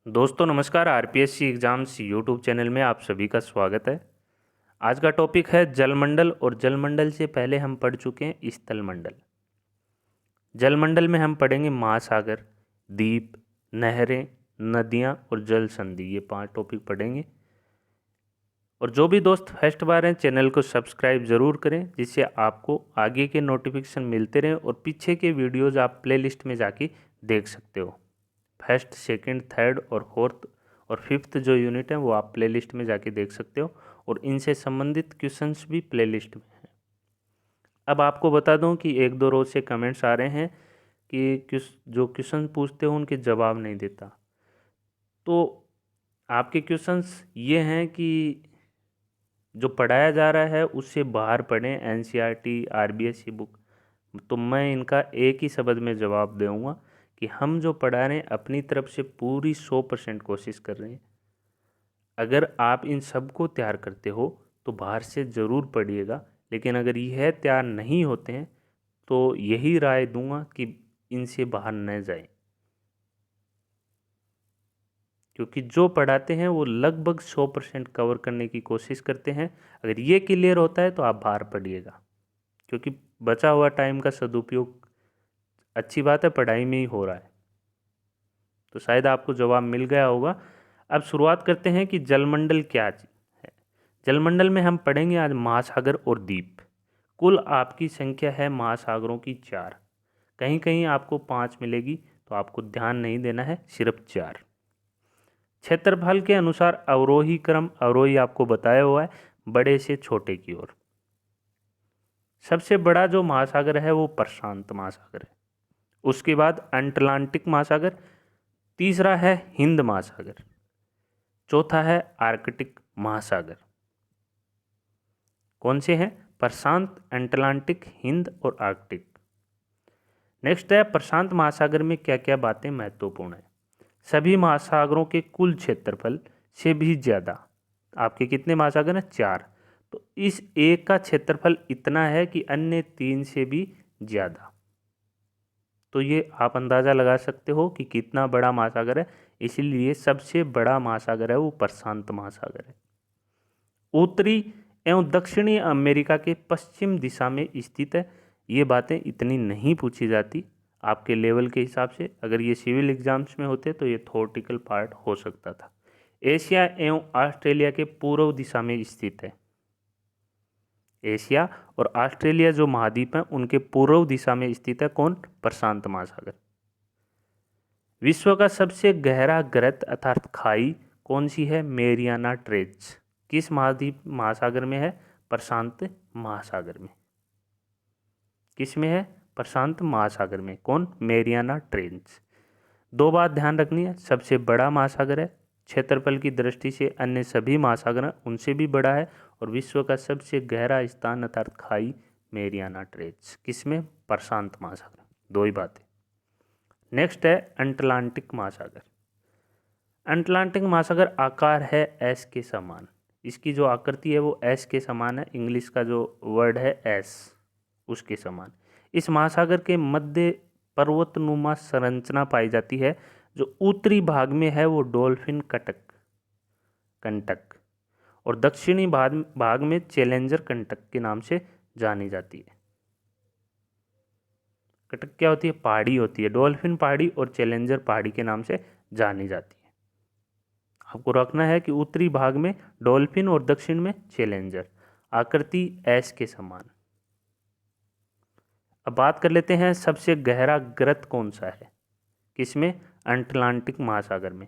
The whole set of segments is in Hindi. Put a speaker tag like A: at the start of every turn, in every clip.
A: दोस्तों नमस्कार। आरपीएससी एग्ज़ाम्स यूट्यूब चैनल में आप सभी का स्वागत है। आज का टॉपिक है जलमंडल और जलमंडल से पहले हम पढ़ चुके हैं स्थलमंडल। जलमंडल में हम पढ़ेंगे महासागर, द्वीप, नहरें, नदियाँ और जल संधि, ये 5 टॉपिक पढ़ेंगे। और जो भी दोस्त फर्स्ट बार हैं चैनल को सब्सक्राइब ज़रूर करें, जिससे आपको आगे के नोटिफिकेशन मिलते रहें और पीछे के वीडियोज़ आप प्लेलिस्ट में जाके देख सकते हो। फर्स्ट, सेकंड, थर्ड और फोर्थ और फिफ्थ जो यूनिट है वो आप प्लेलिस्ट में जाके देख सकते हो और इनसे संबंधित क्वेश्चंस भी प्लेलिस्ट में हैं। अब आपको बता दूं कि एक दो रोज से कमेंट्स आ रहे हैं कि जो क्वेश्चन पूछते हो उनके जवाब नहीं देता। तो आपके क्वेश्चंस ये हैं कि जो पढ़ाया जा रहा है उससे बाहर पढ़ें, एनसीईआरटी, आरबीएससी बुक। तो मैं इनका एक ही शब्द में जवाब दूंगा कि हम जो पढ़ा रहे हैं अपनी तरफ से पूरी 100% कोशिश कर रहे हैं। अगर आप इन सब को तैयार करते हो तो बाहर से ज़रूर पढ़िएगा, लेकिन अगर यह तैयार नहीं होते हैं तो यही राय दूंगा कि इनसे बाहर न जाएं, क्योंकि जो पढ़ाते हैं वो लगभग 100% कवर करने की कोशिश करते हैं। अगर ये क्लियर होता है तो आप बाहर पढ़िएगा, क्योंकि बचा हुआ टाइम का सदुपयोग अच्छी बात है, पढ़ाई में ही हो रहा है। तो शायद आपको जवाब मिल गया होगा। अब शुरुआत करते हैं कि जलमंडल क्या है। जलमंडल में हम पढ़ेंगे आज महासागर और द्वीप। कुल आपकी संख्या है महासागरों की 4। कहीं कहीं आपको 5 मिलेगी, तो आपको ध्यान नहीं देना है, सिर्फ 4। क्षेत्रफल के अनुसार अवरोही क्रम, अवरोही आपको बताया हुआ है, बड़े से छोटे की ओर। सबसे बड़ा जो महासागर है वो प्रशांत महासागर है, उसके बाद अटलांटिक महासागर, तीसरा है हिंद महासागर, चौथा है आर्कटिक महासागर। कौन से हैं? प्रशांत, अटलांटिक, हिंद और आर्कटिक। नेक्स्ट है प्रशांत महासागर में क्या क्या बातें महत्वपूर्ण है। सभी महासागरों के कुल क्षेत्रफल से भी ज़्यादा, आपके कितने महासागर हैं? 4। तो इस एक का क्षेत्रफल इतना है कि अन्य 3 से भी ज़्यादा। तो ये आप अंदाज़ा लगा सकते हो कि कितना बड़ा महासागर है। इसीलिए सबसे बड़ा महासागर है वो प्रशांत महासागर है। उत्तरी एवं दक्षिणी अमेरिका के पश्चिम दिशा में स्थित है। ये बातें इतनी नहीं पूछी जाती आपके लेवल के हिसाब से। अगर ये सिविल एग्जाम्स में होते तो ये थ्योरेटिकल पार्ट हो सकता था। एशिया एवं ऑस्ट्रेलिया के पूर्व दिशा में स्थित है। एशिया और ऑस्ट्रेलिया जो महाद्वीप हैं उनके पूर्व दिशा में स्थित है कौन? प्रशांत महासागर। विश्व का सबसे गहरा गर्त अर्थात खाई कौन सी है? Mariana trench. किस महाद्वीप महासागर में है? प्रशांत महासागर में। किस में है? प्रशांत महासागर में। कौन? Mariana trench. 2 बात ध्यान रखनी है, सबसे बड़ा महासागर है, क्षेत्रफल की दृष्टि से अन्य सभी महासागर उनसे भी बड़ा है, और विश्व का सबसे गहरा स्थान अर्थात खाई मेरियाना ट्रेंच। किसमें? प्रशांत महासागर। 2 ही बातें। नेक्स्ट है अटलांटिक महासागर। अटलांटिक महासागर आकार है एस के समान। इसकी जो आकृति है वो एस के समान है, इंग्लिश का जो वर्ड है एस, उसके समान। इस महासागर के मध्य पर्वतनुमा संरचना पाई जाती है। जो उत्तरी भाग में है वो डॉल्फिन कंटक और दक्षिणी भाग में चैलेंजर कंटक के नाम से जानी जाती है। कटक क्या होती है? पहाड़ी होती है। डॉल्फिन पहाड़ी और चैलेंजर पहाड़ी के नाम से जानी जाती है। आपको रखना है कि उत्तरी भाग में डॉल्फिन और दक्षिण में चैलेंजर। आकृति एस के समान। अब बात कर लेते हैं सबसे गहरा गर्त कौन सा है। किसमें? अटलांटिक महासागर में।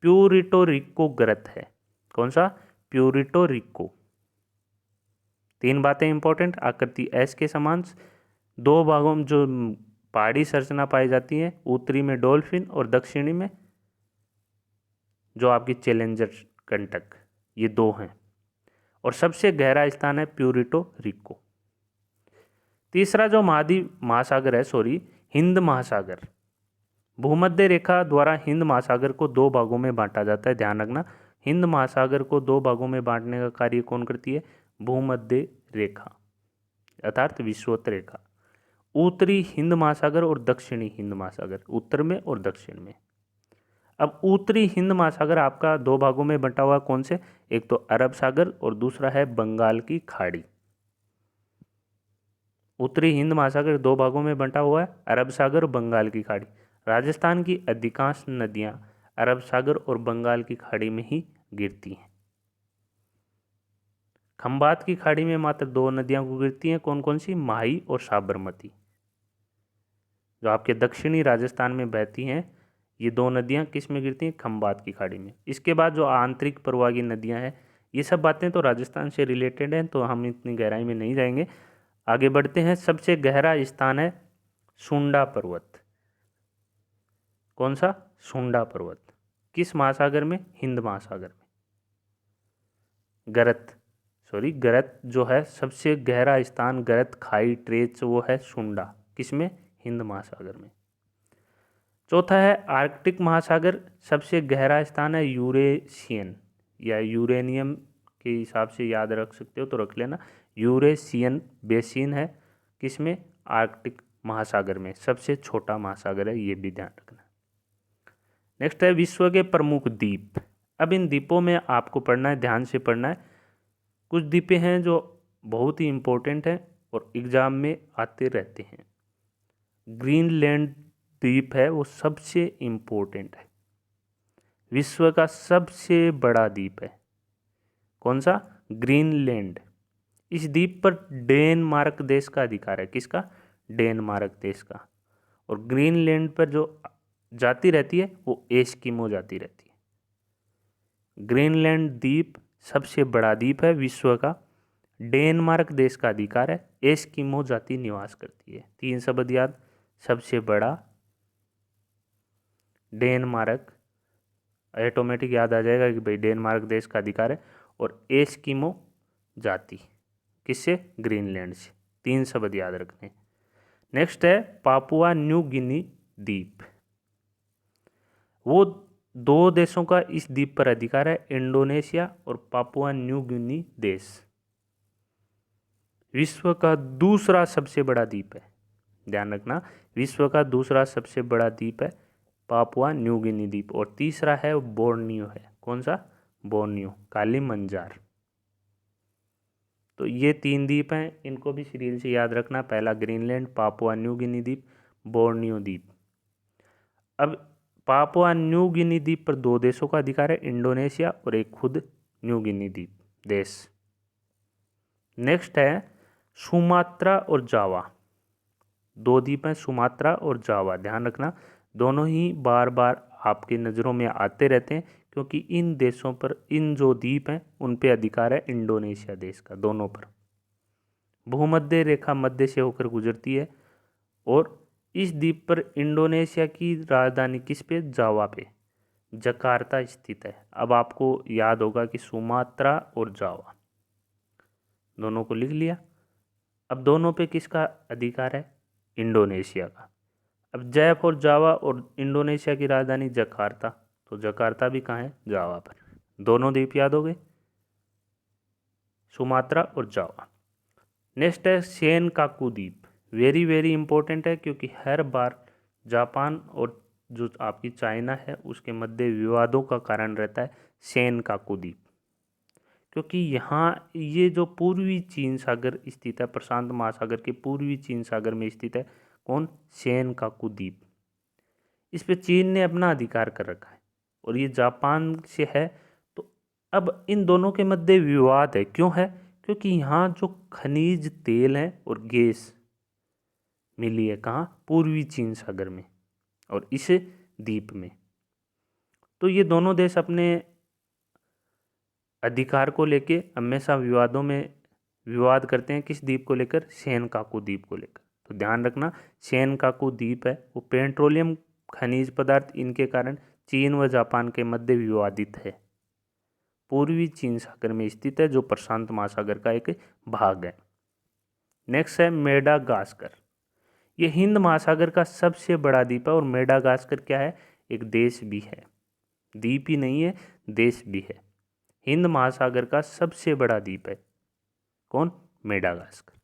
A: प्यूरिटो रिको गर्त है। कौन सा? प्यूरिटो रिको। 3 बातें इंपॉर्टेंट, आकृति एस के समान, 2 भागों में जो पहाड़ी संरचना पाई जाती है, उत्तरी में डॉल्फिन और दक्षिणी में जो आपकी चैलेंजर कंटक, ये 2 हैं। और सबसे गहरा स्थान है प्यूरिटो रिको। तीसरा जो महासागर है, हिंद महासागर। भूमध्य रेखा द्वारा हिंद महासागर को 2 भागों में बांटा जाता है, ध्यान रखना। हिंद महासागर को 2 भागों में बांटने का कार्य कौन करती है? भूमध्य रेखा अर्थात विषुवत रेखा। उत्तरी हिंद महासागर और दक्षिणी हिंद महासागर, उत्तर में और दक्षिण में। अब उत्तरी हिंद महासागर आपका दो भागों में बंटा हुआ कौन से, एक तो अरब सागर और दूसरा है बंगाल की खाड़ी। उत्तरी हिंद महासागर दो भागों में बंटा हुआ है, अरब सागर और बंगाल की खाड़ी। राजस्थान की अधिकांश नदियां अरब सागर और बंगाल की खाड़ी में ही गिरती हैं। खंबात की खाड़ी में मात्र दो नदियां को गिरती हैं, कौन कौन सी, माही और साबरमती, जो आपके दक्षिणी राजस्थान में बहती हैं। ये दो नदियां किस में गिरती हैं, खंबात की खाड़ी में। इसके बाद जो आंतरिक प्रवाही नदियां हैं, ये सब बातें तो राजस्थान से रिलेटेड हैं, तो हम इतनी गहराई में नहीं जाएंगे। आगे बढ़ते हैं। सबसे गहरा स्थान है सुंडा पर्वत। कौन सा, सुंडा पर्वत। किस महासागर में, हिंद महासागर में। गरत जो है सबसे गहरा स्थान, गरत खाई ट्रेच, वो है सुंडा, किसमें, हिंद महासागर में। चौथा है आर्कटिक महासागर। सबसे गहरा स्थान है यूरेशियन, या यूरेनियम के हिसाब से याद रख सकते हो तो रख लेना, यूरेशियन बेसिन है, किसमें, आर्कटिक महासागर में। सबसे छोटा महासागर है, ये भी ध्यान रखना। नेक्स्ट है विश्व के प्रमुख द्वीप। अब इन द्वीपों में आपको पढ़ना है, ध्यान से पढ़ना है। कुछ द्वीपें हैं जो बहुत ही इंपॉर्टेंट हैं और एग्जाम में आते रहते हैं। ग्रीनलैंड द्वीप है, वो सबसे इंपॉर्टेंट है, विश्व का सबसे बड़ा द्वीप है। कौन सा, ग्रीनलैंड। इस द्वीप पर डेनमार्क देश का अधिकार है, किसका, डेनमार्क देश का। और ग्रीनलैंड पर जो जाति रहती है वो एस्किमो जाति रहती है। ग्रीनलैंड द्वीप सबसे बड़ा द्वीप है विश्व का, डेनमार्क देश का अधिकार है, एस्किमो जाति निवास करती है। तीन शब्द याद, सबसे बड़ा, डेनमार्क, ऑटोमेटिक याद आ जाएगा कि भाई डेनमार्क देश का अधिकार है, और एस्किमो जाति, किससे, ग्रीनलैंड से। तीन शब्द याद रखने। नेक्स्ट है पापुआ न्यू गिनी द्वीप। वो दो देशों का इस द्वीप पर अधिकार है, इंडोनेशिया और पापुआ न्यू गिनी देश। विश्व का दूसरा सबसे बड़ा द्वीप है, ध्यान रखना, विश्व का दूसरा सबसे बड़ा द्वीप है पापुआ न्यू गिनी द्वीप। और तीसरा है बोर्नियो है, कौन सा, बोर्नियो, कालीमंजार। तो ये तीन द्वीप हैं, इनको भी सीरियल से याद रखना। पहला ग्रीनलैंड, पापुआ न्यू गिनी द्वीप, बोर्नियो द्वीप। अब पापुआ न्यू गिनी द्वीप पर दो देशों का अधिकार है, इंडोनेशिया और एक खुद न्यू गिनी द्वीप देश। नेक्स्ट है सुमात्रा और जावा। दो द्वीप हैं, सुमात्रा और जावा, ध्यान रखना। दोनों ही बार बार आपकी नज़रों में आते रहते हैं, क्योंकि इन देशों पर, इन जो द्वीप हैं उन पे अधिकार है इंडोनेशिया देश का, दोनों पर। भूमध्य रेखा मध्य से होकर गुजरती है, और इस द्वीप पर इंडोनेशिया की राजधानी किस पे, जावा पे, जकार्ता स्थित है। अब आपको याद होगा कि सुमात्रा और जावा दोनों को लिख लिया। अब दोनों पे किसका अधिकार है, इंडोनेशिया का। अब जयपुर, जावा और इंडोनेशिया की राजधानी जकार्ता, तो जकार्ता भी कहाँ है, जावा पर। दोनों द्वीप याद हो गए, सुमात्रा और जावा। नेक्स्ट है सेनकाकू द्वीप। वेरी वेरी इंपॉर्टेंट है, क्योंकि हर बार जापान और जो आपकी चाइना है उसके मध्य विवादों का कारण रहता है सेनकाकू द्वीप, क्योंकि यहाँ ये जो पूर्वी चीन सागर स्थित है, प्रशांत महासागर के पूर्वी चीन सागर में स्थित है, कौन, सेनकाकू द्वीप। इस पे चीन ने अपना अधिकार कर रखा है और ये जापान से है। तो अब इन दोनों के मध्य विवाद है, क्यों है, क्योंकि यहाँ जो खनिज तेल है और गैस मिली है, कहाँ, पूर्वी चीन सागर में और इस द्वीप में। तो ये दोनों देश अपने अधिकार को लेके हमेशा विवादों में विवाद करते हैं, किस द्वीप को लेकर, सेनकाकू द्वीप को लेकर। तो ध्यान रखना, सेनकाकू द्वीप है वो पेट्रोलियम खनिज पदार्थ, इनके कारण चीन व जापान के मध्य विवादित है, पूर्वी चीन सागर में स्थित है, जो प्रशांत महासागर का एक भाग है। नेक्स्ट है मेडागास्कर। ये हिंद महासागर का सबसे बड़ा द्वीप है, और मेडागास्कर क्या है, एक देश भी है, द्वीप ही नहीं है, देश भी है। हिंद महासागर का सबसे बड़ा द्वीप है, कौन, मेडागास्कर।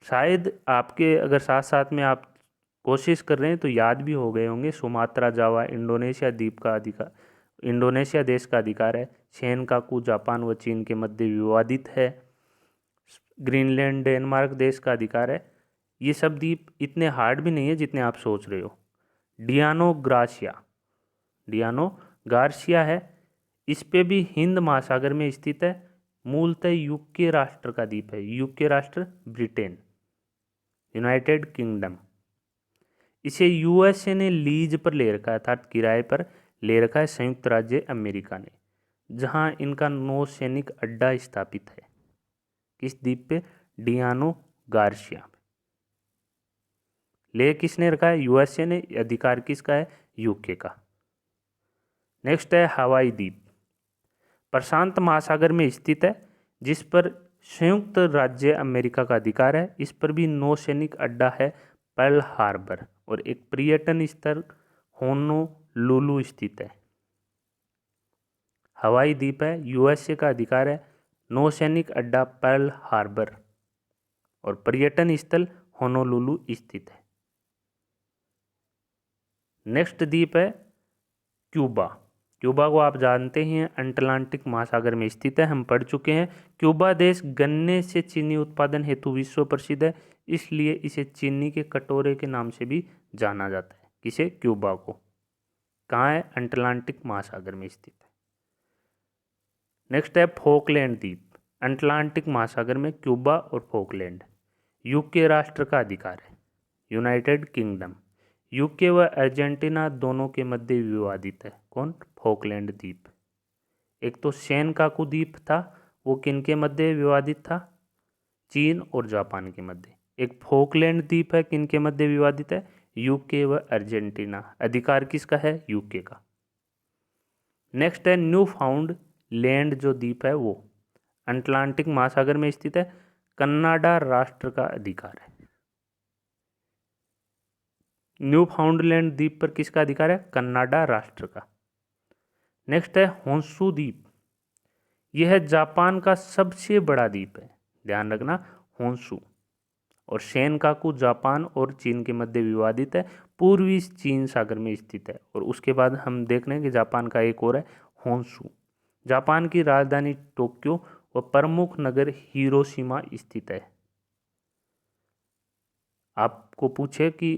A: शायद आपके अगर साथ साथ में आप कोशिश कर रहे हैं तो याद भी हो गए होंगे। सुमात्रा जावा इंडोनेशिया द्वीप का अधिकार, इंडोनेशिया देश का अधिकार है। सेनकाकू जापान व चीन के मध्य विवादित है। ग्रीनलैंड डेनमार्क देश का अधिकार है। ये सब द्वीप इतने हार्ड भी नहीं है जितने आप सोच रहे हो। डियानो गार्सिया है, इस पे भी हिंद महासागर में स्थित है। मूलतः यूके राष्ट्र का द्वीप है। यूके राष्ट्र ब्रिटेन, यूनाइटेड किंगडम। इसे यूएसए ने लीज पर ले रखा है, अर्थात किराए पर ले रखा है संयुक्त राज्य अमेरिका ने, जहां इनका नौसैनिक अड्डा स्थापित है। किस द्वीप पे? डियानो गार्सिया। ले किसने रखा है? यूएसए ने। अधिकार किसका है? यूके का। नेक्स्ट है हवाई द्वीप, प्रशांत महासागर में स्थित है, जिस पर संयुक्त राज्य अमेरिका का अधिकार है। इस पर भी नौसैनिक अड्डा है पर्ल हार्बर, और एक पर्यटन स्थल होनोलुलु स्थित है। हवाई द्वीप है, यूएसए का अधिकार है, नौसैनिक अड्डा पर्ल हार्बर और पर्यटन स्थल होनोलुलु स्थित है। नेक्स्ट द्वीप है क्यूबा। क्यूबा को आप जानते ही हैं, अटलांटिक महासागर में स्थित है, हम पढ़ चुके हैं। क्यूबा देश गन्ने से चीनी उत्पादन हेतु विश्व प्रसिद्ध है, इसलिए इसे चीनी के कटोरे के नाम से भी जाना जाता है। किसे? क्यूबा को। कहाँ है? अटलांटिक महासागर में स्थित है। नेक्स्ट है फोकलैंड द्वीप, अटलांटिक महासागर में क्यूबा और फोकलैंड। यूके राष्ट्र का अधिकार है, यूनाइटेड किंगडम। यूके व अर्जेंटीना दोनों के मध्य विवादित है। कौन? फोकलैंड द्वीप। एक तो सेनकाकू द्वीप था, वो किनके मध्य विवादित था? चीन और जापान के मध्य। एक फोकलैंड द्वीप है, किनके मध्य विवादित है? यूके व अर्जेंटीना। अधिकार किसका है? यूके का। नेक्स्ट है न्यू फाउंड लैंड, जो द्वीप है वो अटलांटिक महासागर में स्थित है, कनाडा राष्ट्र का अधिकार है। न्यू फाउंडलैंड द्वीप पर किसका अधिकार है? कनाडा राष्ट्र का। नेक्स्ट है होंशु द्वीप, यह जापान का सबसे बड़ा द्वीप है, ध्यान रखना, होंशु। और सेनकाकू जापान और चीन के मध्य विवादित है, पूर्वी चीन सागर में स्थित है। और उसके बाद हम देख रहे हैं कि जापान का एक और है होंशु। जापान की राजधानी टोक्यो व प्रमुख नगर हिरोशिमा स्थित है। आपको पूछे कि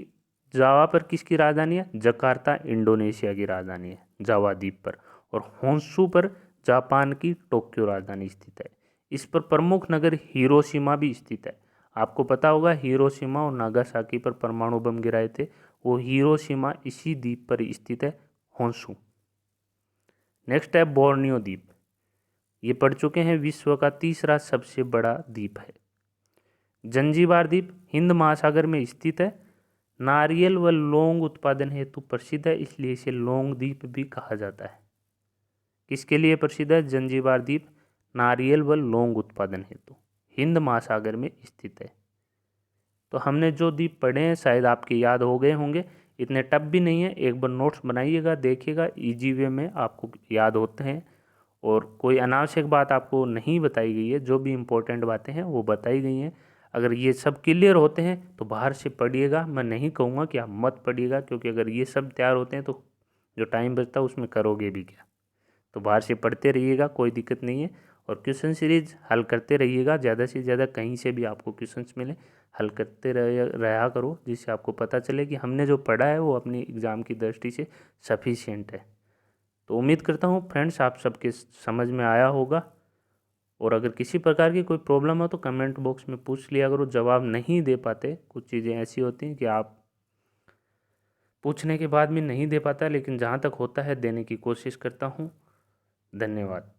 A: जावा पर किसकी राजधानी है? जकार्ता इंडोनेशिया की राजधानी है, जावा द्वीप पर। और होंशु पर जापान की टोक्यो राजधानी स्थित है। इस पर प्रमुख नगर हिरोशिमा भी स्थित है। आपको पता होगा हिरोशिमा और नागासाकी पर परमाणु बम गिराए थे, वो हिरोशिमा इसी द्वीप पर स्थित है, होंशु। नेक्स्ट है बोर्नियो द्वीप, ये पढ़ चुके हैं, विश्व का तीसरा सबसे बड़ा द्वीप है। जंजीबार द्वीप हिंद महासागर में स्थित है, नारियल व लौंग उत्पादन हेतु प्रसिद्ध है, इसलिए इसे लौंग द्वीप भी कहा जाता है। किसके लिए प्रसिद्ध है? जंजीबार द्वीप नारियल व लौंग उत्पादन हेतु हिंद महासागर में स्थित है। तो हमने जो द्वीप पढ़े हैं शायद आपके याद हो गए होंगे, इतने टफ भी नहीं है। एक बार नोट्स बनाइएगा, देखिएगा, इजी वे में आपको याद होते हैं। और कोई अनावश्यक बात आपको नहीं बताई गई है, जो भी इम्पोर्टेंट बातें हैं वो बताई गई हैं। अगर ये सब क्लियर होते हैं तो बाहर से पढ़िएगा। मैं नहीं कहूँगा कि आप मत पढ़िएगा, क्योंकि अगर ये सब तैयार होते हैं तो जो टाइम बचता है उसमें करोगे भी क्या। तो बाहर से पढ़ते रहिएगा, कोई दिक्कत नहीं है। और क्वेश्चन सीरीज हल करते रहिएगा, ज़्यादा से ज़्यादा कहीं से भी आपको क्वेश्चंस मिले हल करते रहा करो, जिससे आपको पता चले कि हमने जो पढ़ा है वो अपनी एग्ज़ाम की दृष्टि से सफिशिएंट है। तो उम्मीद करता हूँ फ्रेंड्स आप सबके समझ में आया होगा। और अगर किसी प्रकार की कोई प्रॉब्लम हो तो कमेंट बॉक्स में पूछ लिया करो, जवाब नहीं दे पाते, कुछ चीज़ें ऐसी होती हैं कि आप पूछने के बाद भी नहीं दे पाता, लेकिन जहाँ तक होता है देने की कोशिश करता हूँ। धन्यवाद।